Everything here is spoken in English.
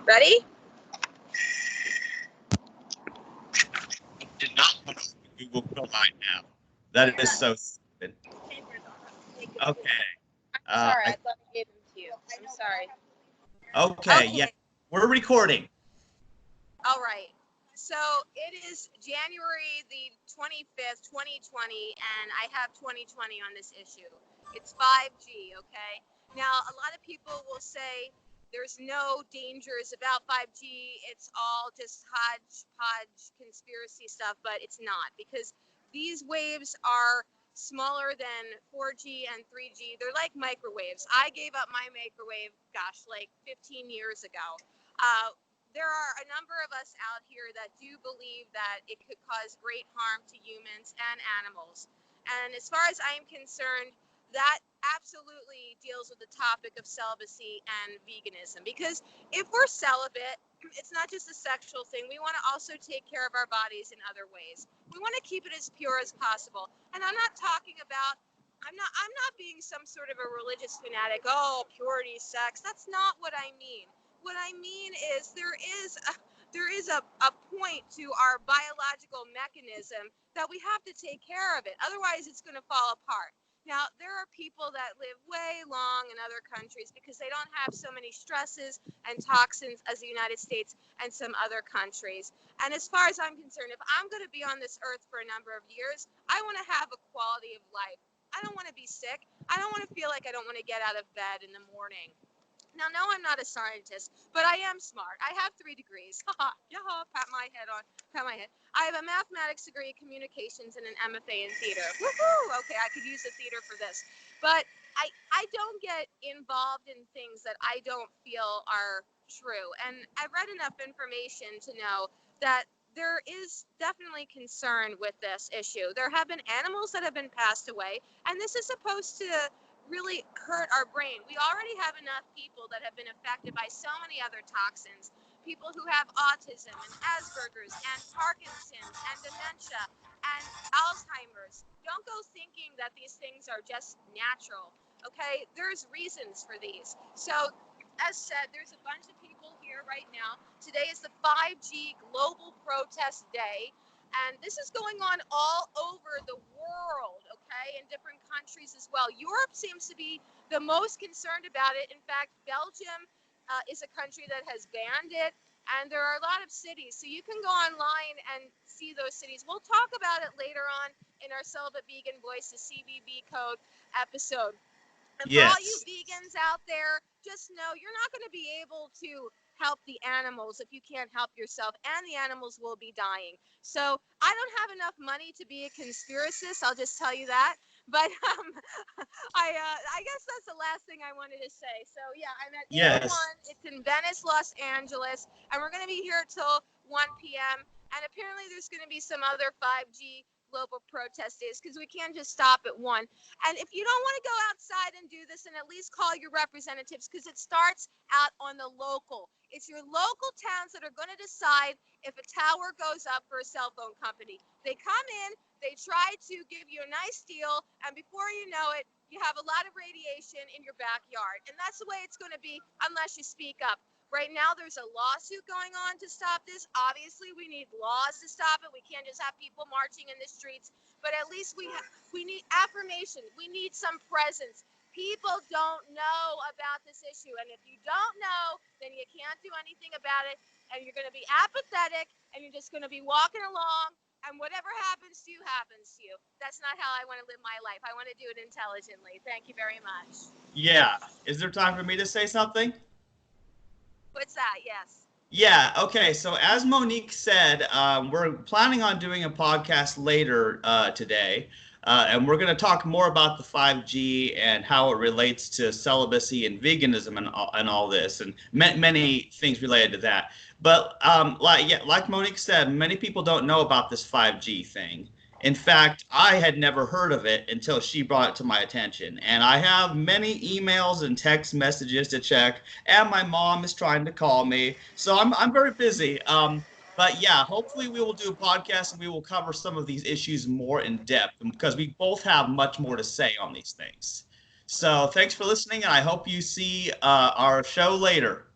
Ready? Did not put on the Google Chrome right now. That is so stupid. Okay. I'm sorry, I thought I gave them to you. I'm sorry. Okay, yeah. We're recording. All right. So it is January the 25th, 2020, and I have 2020 on this issue. It's 5G, okay? Now, a lot of people will say there's no dangers about 5G. It's all just hodgepodge conspiracy stuff, but it's not, because these waves are smaller than 4G and 3G. They're like microwaves. I gave up my microwave, gosh, like 15 years ago. There are a number of us out here that do believe that it could cause great harm to humans and animals. And as far as I'm concerned, that absolutely deals with the topic of celibacy and veganism. Because if we're celibate, it's not just a sexual thing. We want to also take care of our bodies in other ways. We want to keep it as pure as possible. And I'm not talking about, I'm not being some sort of a religious fanatic. Oh, purity, sex. That's not what I mean. What I mean is there is a point to our biological mechanism that we have to take care of it. Otherwise, it's going to fall apart. Now, there are people that live way long in other countries because they don't have so many stresses and toxins as the United States and some other countries. And as far as I'm concerned, if I'm going to be on this earth for a number of years, I want to have a quality of life. I don't want to be sick. I don't want to feel like I don't want to get out of bed in the morning. Now, no, I'm not a scientist, but I am smart. I have 3 degrees. Yeah, pat my head. I have a mathematics degree, communications, and an MFA in theater. Woohoo! Okay, I could use the theater for this. But I don't get involved in things that I don't feel are true. And I've read enough information to know that there is definitely concern with this issue. There have been animals that have been passed away, and this is supposed to really hurt our brain. We already have enough people that have been affected by so many other toxins. People who have autism and Asperger's and Parkinson's and dementia and Alzheimer's. Don't go thinking that these things are just natural, okay? There's reasons for these. So, as said, there's a bunch of people here right now. Today is the 5G Global Protest Day. And this is going on all over the world, okay, in different countries as well. Europe seems to be the most concerned about it. In fact, Belgium is a country that has banned it, and there are a lot of cities. So you can go online and see those cities. We'll talk about it later on in our Celibate Vegan Voice, the CVV code episode. And for all you vegans out there, just know you're not going to be able to help the animals if you can't help yourself, and the animals will be dying. So I don't have enough money to be a conspiracist. I'll just tell you that. But I guess that's the last thing I wanted to say. So yeah, I'm at 1. It's in Venice, Los Angeles, and we're going to be here till 1 p.m. And apparently there's going to be some other 5G global protest days because we can't just stop at 1. And if you don't want to go outside and do this, then at least call your representatives, because it starts out on the local. It's your local towns that are going to decide if a tower goes up for a cell phone company. They come in, they try to give you a nice deal, and before you know it, you have a lot of radiation in your backyard. And that's the way it's going to be unless you speak up. Right now, there's a lawsuit going on to stop this. Obviously, we need laws to stop it. We can't just have people marching in the streets. But at least we need affirmation. We need some presence. People don't know about this issue. And if you don't know, then you can't do anything about it. And you're going to be apathetic, and you're just going to be walking along. And whatever happens to you, happens to you. That's not how I want to live my life. I want to do it intelligently. Thank you very much. Yeah. Is there time for me to say something? What's that? Yes. Yeah, okay. So as Monique said, we're planning on doing a podcast later today, and we're going to talk more about the 5G and how it relates to celibacy and veganism and all this, and many things related to that. But like Monique said, many people don't know about this 5G thing. In fact, I had never heard of it until she brought it to my attention. And I have many emails and text messages to check, and my mom is trying to call me. So I'm very busy. But yeah, hopefully we will do a podcast and we will cover some of these issues more in depth, because we both have much more to say on these things. So thanks for listening, and I hope you see our show later.